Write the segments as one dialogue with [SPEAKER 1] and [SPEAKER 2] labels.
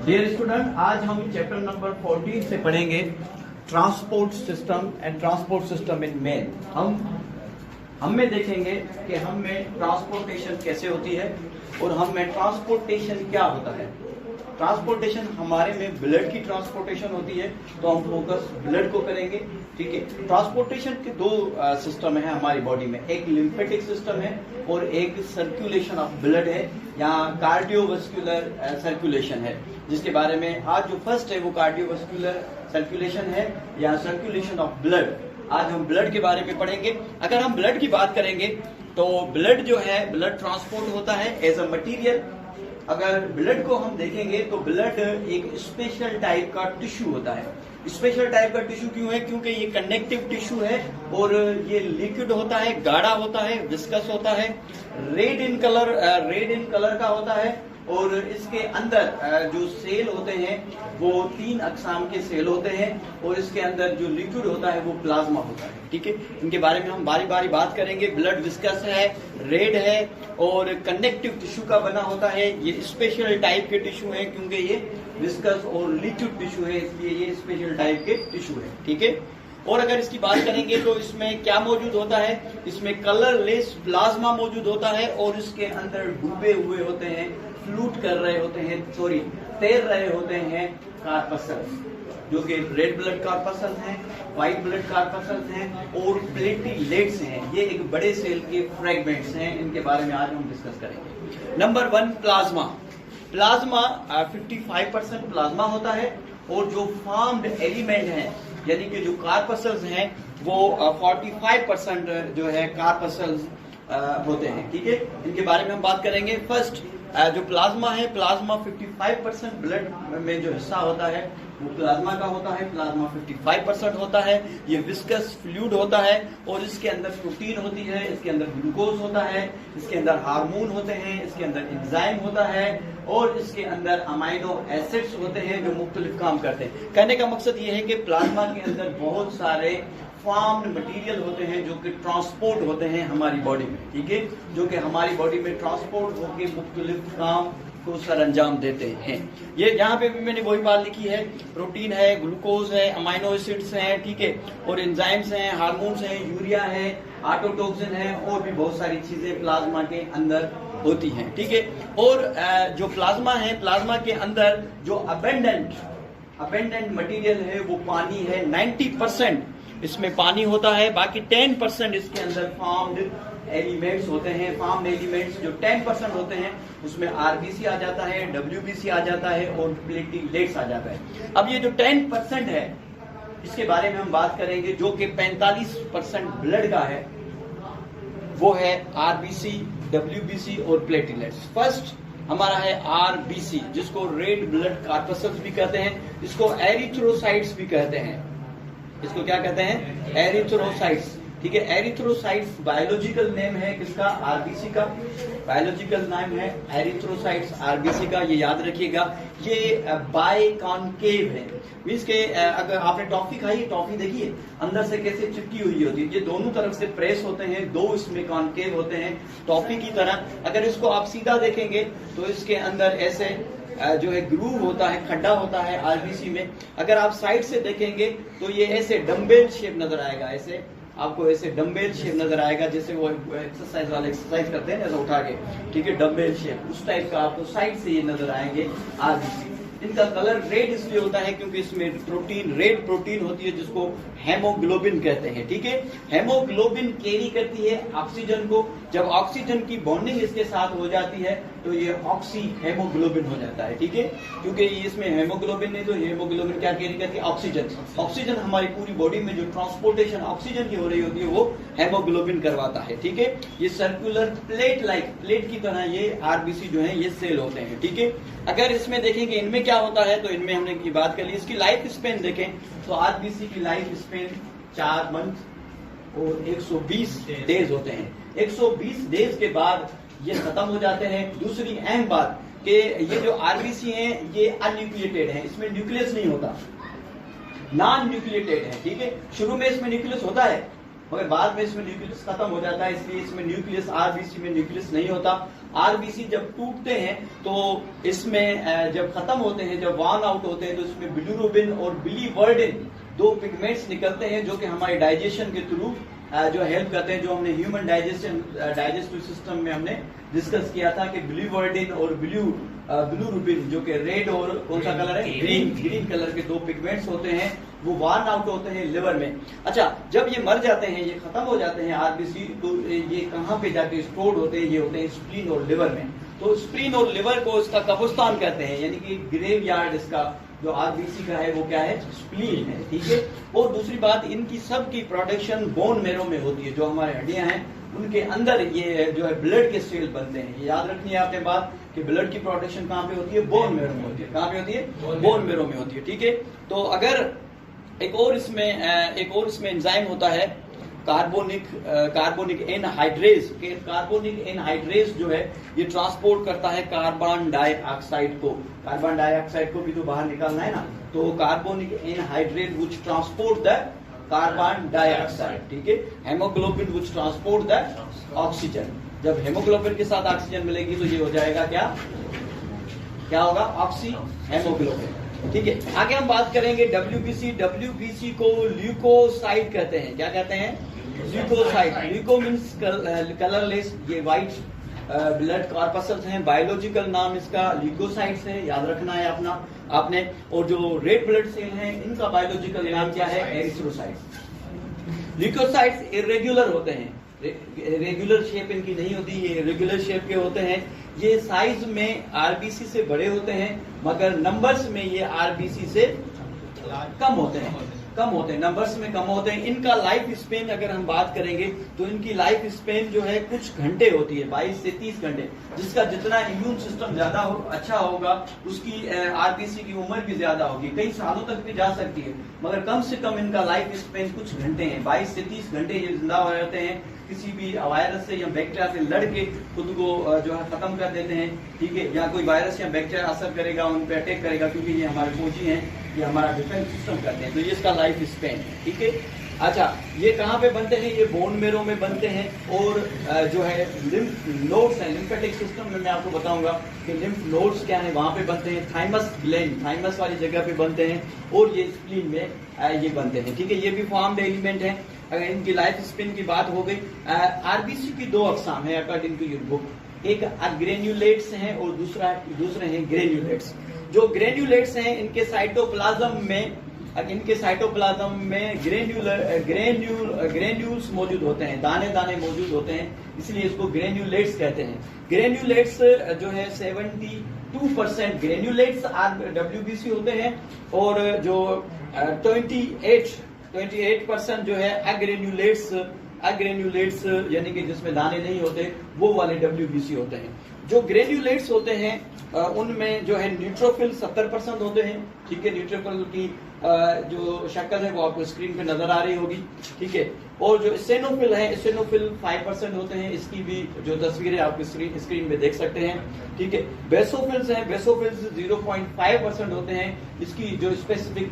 [SPEAKER 1] Dear student, आज हम chapter number 14 से पढ़ेंगे transport system and transport system in man. हम में देखेंगे कि हम में ट्रांसपोर्टेशन कैसे होती है और हम में ट्रांसपोर्टेशन क्या होता है। ट्रांसपोर्टेशन हमारे में ब्लड की ट्रांसपोर्टेशन होती है, तो हम फोकस ब्लड को करेंगे। ठीक है, ट्रांसपोर्टेशन के दो सिस्टम है हमारी बॉडी में, एक लिम्फेटिक सिस्टम है और एक सर्कुलेशन ऑफ ब्लड है या कार्डियोवास्कुलर सर्कुलेशन है, जिसके बारे में आज जो फर्स्ट है वो कार्डियोवास्कुलर सर्कुलेशन है या सर्कुलेशन ऑफ ब्लड। आज हम ब्लड के बारे में पढ़ेंगे। अगर हम ब्लड की बात करेंगे तो ब्लड जो है, ब्लड ट्रांसपोर्ट होता है एज अ मटीरियल। अगर ब्लड को हम देखेंगे तो ब्लड एक स्पेशल टाइप का टिश्यू होता है। स्पेशल टाइप का टिश्यू क्यों है? क्योंकि ये कनेक्टिव टिश्यू है और ये लिक्विड होता है, गाढ़ा होता है, विस्कस होता है, रेड इन कलर का होता है और इसके अंदर जो सेल होते हैं वो 3 अक़साम के सेल होते हैं और इसके अंदर जो लिक्विड होता है वो प्लाज्मा होता है। ठीक है, इनके बारे में हम बारी बारी बात करेंगे। ब्लड विस्कस है, रेड है और कनेक्टिव टिश्यू का बना होता है। ये स्पेशल टाइप के टिश्यू है क्योंकि ये विस्कस और लिक्विड टिश्यू है, इसलिए ये स्पेशल टाइप के टिश्यू है। ठीक है, और अगर इसकी बात करेंगे तो इसमें क्या मौजूद होता है? इसमें कलरलेस प्लाज्मा मौजूद होता है और इसके अंदर डूबे हुए होते हैं, फ्लूट कर रहे होते हैं, तैर रहे होते हैं कार्पस्कल्स, जो कि रेड ब्लड कार्पस्कल्स हैं, व्हाइट ब्लड कार्पस्कल्स हैं और प्लेटलेट्स हैं। ये एक बड़े सेल के फ्रेगमेंट्स हैं, इनके बारे में आज हम डिस्कस करेंगे। Number 1, plasma. प्लाज्मा 55% प्लाज्मा होता है और जो फॉर्म्ड एलिमेंट हैं यानी कि जो कार्पस्कल्स हैं वो 45% जो है कार्पस्कल्स होते हैं। ठीक है, इनके बारे में हम बात करेंगे। फर्स्ट जो प्लाज्मा है, प्लाज्मा 55% ब्लड में जो हिस्सा होता है वो प्लाज्मा का होता है। प्लाज्मा 55% होता है। ये विस्कस फ्लूइड होता है और इसके अंदर प्रोटीन होती है, इसके अंदर ग्लूकोज होता है, इसके अंदर हार्मोन होते हैं, इसके अंदर एंजाइम होता है और इसके अंदर अमाइनो एसिड्स होते हैं जो मुख्तलिफ काम करते हैं। कहने का मकसद ये है कि प्लाज्मा के अंदर बहुत सारे फॉर्म्ड मटेरियल होते हैं जो कि ट्रांसपोर्ट होते हैं हमारी बॉडी में। ठीक है, जो कि हमारी बॉडी में ट्रांसपोर्ट होकर मुख्तलिफ काम को सर अंजाम देते हैं। ये यहाँ पे भी मैंने वही बात लिखी है, प्रोटीन है, ग्लूकोज है, अमाइनो एसिड्स हैं, ठीक है, और एंजाइम्स हैं, हार्मोन्स हैं, यूरिया है, ऑटोटॉक्सिन है और भी बहुत सारी चीजें प्लाज्मा के अंदर होती हैं। ठीक है, और जो प्लाज्मा है, प्लाज्मा के अंदर जो अबेंडेंट मटेरियल है वो पानी है। 90% इसमें पानी होता है, बाकी 10% इसके अंदर फॉर्म्ड एलिमेंट्स होते हैं। फॉर्म्ड एलिमेंट्स जो 10% होते हैं उसमें आरबीसी आ जाता है, डब्ल्यूबीसी आ जाता है और प्लेटलेट्स आ जाता है। अब ये जो 10% है इसके बारे में हम बात करेंगे, जो कि 45% ब्लड का है, वो है आरबीसी, डब्ल्यूबीसी और प्लेटलेट्स। फर्स्ट हमारा है आरबीसी, जिसको रेड ब्लड कार्पस्कल्स भी कहते हैं, इसको एरिथ्रोसाइट्स भी कहते हैं। इसको क्या कहते हैं? एरिथ्रोसाइट्स। ठीक है, एरिथ्रोसाइट्स बायोलॉजिकल नेम है किसका? आरबीसी का। बायोलॉजिकल नाम है एरिथ्रोसाइट्स आरबीसी का, ये याद रखिएगा। ये बाइकॉन्केव है, मीन्स के अगर आपने टॉफी खाई, टॉफी देखिए अंदर से कैसे चिपकी हुई होती है, ये दोनों तरफ से प्रेस होते हैं, दो इसमें कॉन्केव होते हैं टॉफी की तरह। अगर इसको आप सीधा देखेंगे तो इसके अंदर ऐसे जो है ग्रूव होता है, खड्डा होता है आरबीसी में। अगर आप साइड से देखेंगे तो ये ऐसे डम्बेल शेप नजर आएगा, ऐसे आपको ऐसे डम्बेल शेप नजर आएगा, जैसे वो एक्सरसाइज वाले एक्सरसाइज करते हैं ऐसा उठा के, ठीक है, डम्बेल शेप, उस टाइप का आपको साइड से ये नजर आएंगे आरबीसी। इनका कलर रेड इसलिए होता है क्योंकि इसमें प्रोटीन, रेड प्रोटीन होती है जिसको हेमोग्लोबिन कहते हैं। ठीक है, हेमोग्लोबिन कैरी करती है ऑक्सीजन को। जब ऑक्सीजन की बॉन्डिंग इसके साथ हो जाती है तो ये ऑक्सी हेमोग्लोबिन हो जाता है। ठीक है, क्योंकि इसमें हेमोग्लोबिन नहीं, तो हेमोग्लोबिन क्या कैरी करती है? ऑक्सीजन। ऑक्सीजन हमारी पूरी बॉडी में जो ट्रांसपोर्टेशन ऑक्सीजन की हो रही होती है वो हेमोग्लोबिन करवाता है। ठीक है, ये सर्कुलर प्लेट की तरह ये आरबीसी जो है ये सेल होते हैं। ठीक है, अगर इसमें देखेंगे इनमें क्या होता है तो इनमें हमने की बात कर ली। इसकी लाइफ स्पेन देखें तो आरबीसी की लाइफ स्पेन 4 मंथ और 120 डेज होते हैं। 120 डेज के बाद ये खत्म हो जाते हैं। दूसरी अहम बात कि ये जो आरबीसी हैं ये अनन्यूक्लिएटेड है, इसमें न्यूक्लियस नहीं होता, नॉन न्यूक्लिएटेड है। ठीक है, शुरू में इसमें न्यूक्लियस होता है मगर बाद में इसमें न्यूक्लियस खत्म हो जाता है, इसलिए इसमें न्यूक्लियस, आरबीसी में न्यूक्लियस नहीं होता आरबीसी जब टूटते हैं तो इसमें जब खत्म होते हैं, जब वॉर्न आउट होते हैं, तो इसमें बिलिरुबिन और बिलीवर्डिन दो पिगमेंट्स निकलते हैं जो कि हमारे डाइजेशन के थ्रू जो हेल्प करते हैं, जो हमने ह्यूमन डाइजेस्टिव सिस्टम में हमने डिस्कस किया था कि बिलीवर्डिन और बिलिरुबिन जो कि रेड और कौन सा कलर है, ग्रीन कलर के दो पिगमेंट्स होते हैं, वो वार्न आउट होते हैं लिवर में। अच्छा, जब ये मर जाते हैं, ये खत्म हो जाते हैं आरबीसी, तो ये कहाँ पे जाके स्टोर्ड होते हैं? ये होते हैं स्प्लीन और लिवर में। तो स्प्लीन और लिवर को इसका कब्रिस्तान कहते हैं, यानी कि ग्रेव यार्ड इसका जो आरबीसी का है वो क्या है? स्प्लीन है, ठीक है। और दूसरी बात, इनकी सब की प्रोडक्शन बोन मेरो में होती है, जो हमारे हड्डियां हैं उनके अंदर ये जो है ब्लड के सेल बनते हैं। ये याद रखनी है आपने बात कि ब्लड की प्रोडक्शन कहाँ पे होती है? बोन मेरो में होती है। कहाँ पे होती है? बोन मेरो में होती है, ठीक है। तो अगर एक और इसमें एंजाइम होता है कार्बोनिक एनहाइड्रेज। कार्बोनिक एनहाइड्रेज जो है ये ट्रांसपोर्ट करता है कार्बन डाइऑक्साइड को। कार्बन डाइऑक्साइड को भी तो बाहर निकालना है ना, तो carbonic anhydrase which transport the carbon dioxide, ठीक है। Haemoglobin which transport the oxygen. जब हेमोग्लोबिन के साथ ऑक्सीजन मिलेगी तो ये हो जाएगा क्या होगा? ऑक्सी हेमोग्लोबिन, ठीक है। आगे हम बात करेंगे डब्ल्यूबीसी को ल्यूकोसाइड कहते हैं। क्या कहते हैं? ल्यूकोसाइड। ल्यूको मीन्स कलरलेस, ये व्हाइट ब्लड कॉर्पसल्स हैं। बायोलॉजिकल नाम इसका ल्यूकोसाइड्स है, याद रखना है आपने। और जो रेड ब्लड सेल हैं इनका बायोलॉजिकल नाम क्या है? एरिथ्रोसाइट्स। ल्यूकोसाइड्स इरेगुलर होते हैं, रेगुलर शेप इनकी नहीं होती, ये इरेगुलर शेप के होते हैं। ये साइज में आरबीसी से बड़े होते हैं, मगर नंबर्स में ये आरबीसी से कम होते हैं, नंबर्स में कम होते हैं। इनका लाइफ स्पेन अगर हम बात करेंगे तो इनकी लाइफ स्पेन जो है कुछ घंटे होती है, 22 से 30 घंटे। जिसका जितना इम्यून सिस्टम ज्यादा अच्छा होगा उसकी आरबीसी की उम्र भी ज्यादा होगी, कई सालों तक भी जा सकती है, मगर कम से कम इनका लाइफ स्पेन कुछ घंटे हैं। 22 से 30 घंटे ये जिंदा हो रहते हैं, किसी भी वायरस से या बैक्टीरिया से लड़के खुद को जो है खत्म कर देते हैं, ठीक है। या कोई वायरस या बैक्टीरिया असर करेगा, उन पे अटैक करेगा, क्योंकि ये हमारे फौजी हैं, ये हमारा डिफेंस सिस्टम करते हैं, तो ये इसका लाइफ स्पेन है, ठीक है। अच्छा, ये कहाँ पे बनते हैं? ये बोन मेरो में बनते हैं। और जो है लिम्फ नोड्स हैं, लिम्फेटिक सिस्टम में मैं आपको बताऊंगा कि लिम्फ नोड्स क्या है, वहां पे बनते हैं। थाइमस ग्लैंड, थाइमस वाली जगह पे बनते हैं, और ये स्प्लीन में ये बनते हैं, ठीक है। ये भी फॉर्म्ड एलिमेंट है। अगर इनकी लाइफ स्पेन की बात हो गई, आरबीसी की दो अकसाम है अकॉर्डिंग टू योर बुक। एक ग्रेन्युलेट्स हैं और दूसरे हैं ग्रेन्युलेट्स। जो ग्रेन्युलेट्स हैं इनके साइटोप्लाज्म में ग्रेन्यूल्स मौजूद होते हैं, दाने मौजूद होते हैं, इसलिए इसको ग्रेन्युलेट्स कहते हैं। ग्रेन्युलेट्स जो है 72% ग्रेन्युलेट्स डब्ल्यूबीसी होते हैं, और जो 28% जो है अग्रेन्युलेट्स यानी कि जिसमें दाने नहीं होते, वो वाले डब्ल्यूबीसी होते हैं। जो ग्रेन्युलेट्स होते हैं उनमें जो है न्यूट्रोफिल 70% होते हैं, ठीक है। न्यूट्रोफिल की जो शक्ल है वो आपको स्क्रीन पे नजर आ रही होगी, ठीक है। और जो एसिनोफिल है, एसिनोफिल 5% होते हैं, इसकी भी जो तस्वीर है आप स्क्रीन पे देख सकते हैं, ठीक है। बेसोफिल्स हैं, बेसोफिल्स 0.5% होते हैं, इसकी जो स्पेसिफिक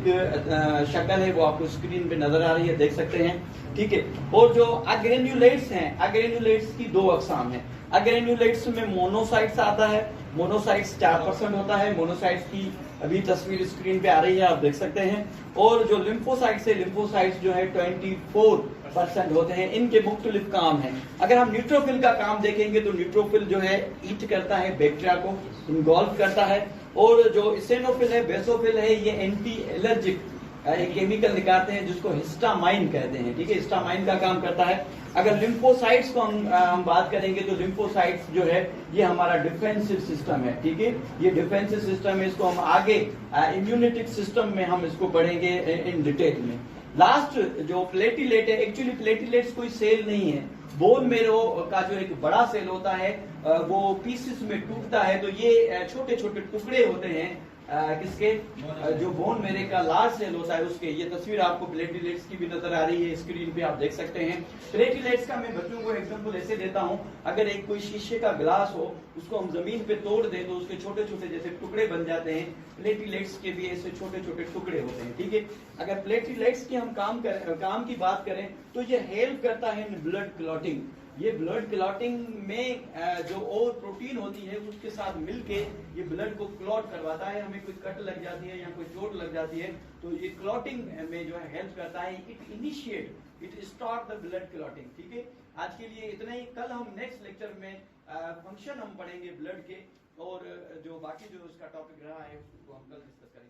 [SPEAKER 1] शक्ल है वो आपको स्क्रीन पे नजर आ रही है, देख सकते हैं, ठीक है। और जो अग्रेन्युलेट्स हैं, अग्रेन्युलेट्स की दो अकसाम है। अग्रेन्युलेट्स में मोनोसाइट्स आता है, मोनोसाइट्स 4% होता है, मोनोसाइट्स की अभी तस्वीर स्क्रीन पे आ रही है, आप देख सकते हैं। और जो लिम्फोसाइट्स है, लिम्फोसाइट्स जो है 24% होते हैं। इनके मुख्तलिफ काम है। अगर हम न्यूट्रोफिल का काम देखेंगे तो न्यूट्रोफिल जो है ईट करता है, बैक्टीरिया को इन्वॉल्व करता है। और जो इसेनोफिल है, बेसोफिल है, ये एंटी एलर्जिक एक केमिकल निकालते हैं जिसको हिस्टामाइन कहते हैं, ठीक है। हिस्टामाइन का काम करता है। अगर लिम्फोसाइट्स को हम बात करेंगे तो लिम्फोसाइट्स जो है ये हमारा डिफेंसिव सिस्टम है, ठीक है। ये डिफेंसिव सिस्टम है, इसको हम आगे इम्यूनिटिक सिस्टम में हम इसको पढ़ेंगे इन डिटेल में। लास्ट जो प्लेटिलेट है, एक्चुअली प्लेटिलेट्स कोई सेल नहीं है, बोन मेरो का जो एक बड़ा सेल होता है वो पीसेस में टूटता है, तो ये छोटे छोटे टुकड़े होते हैं किसके? जो बोन मेरे का लार्ज सेल होता है उसके। ये तस्वीर आपको प्लेटिलेट्स की भी नजर आ रही है, स्क्रीन पे आप देख सकते हैं। प्लेटिलेट्स का मैं बच्चों को एग्जांपल ऐसे देता हूं, अगर एक कोई शीशे का ग्लास हो, उसको हम जमीन पे तोड़ दें तो उसके छोटे छोटे जैसे टुकड़े बन जाते हैं, प्लेटिलेट्स के भी ऐसे छोटे छोटे टुकड़े होते हैं, ठीक है। अगर प्लेटिलेट्स की हम काम की बात करें तो ये हेल्प करता है इन ब्लड क्लॉटिंग, ये ब्लड क्लॉटिंग में जो और प्रोटीन होती है उसके साथ मिलके ये ब्लड को क्लॉट करवाता है। हमें कोई कट लग जाती है या कोई चोट लग जाती है तो ये क्लॉटिंग में जो है हेल्प करता है। It start the blood clotting. ठीक है, आज के लिए इतना ही। कल हम नेक्स्ट लेक्चर में फंक्शन हम पढ़ेंगे ब्लड के, और जो बाकी जो उसका टॉपिक रहा है उसको हम कल डिस्कस करेंगे।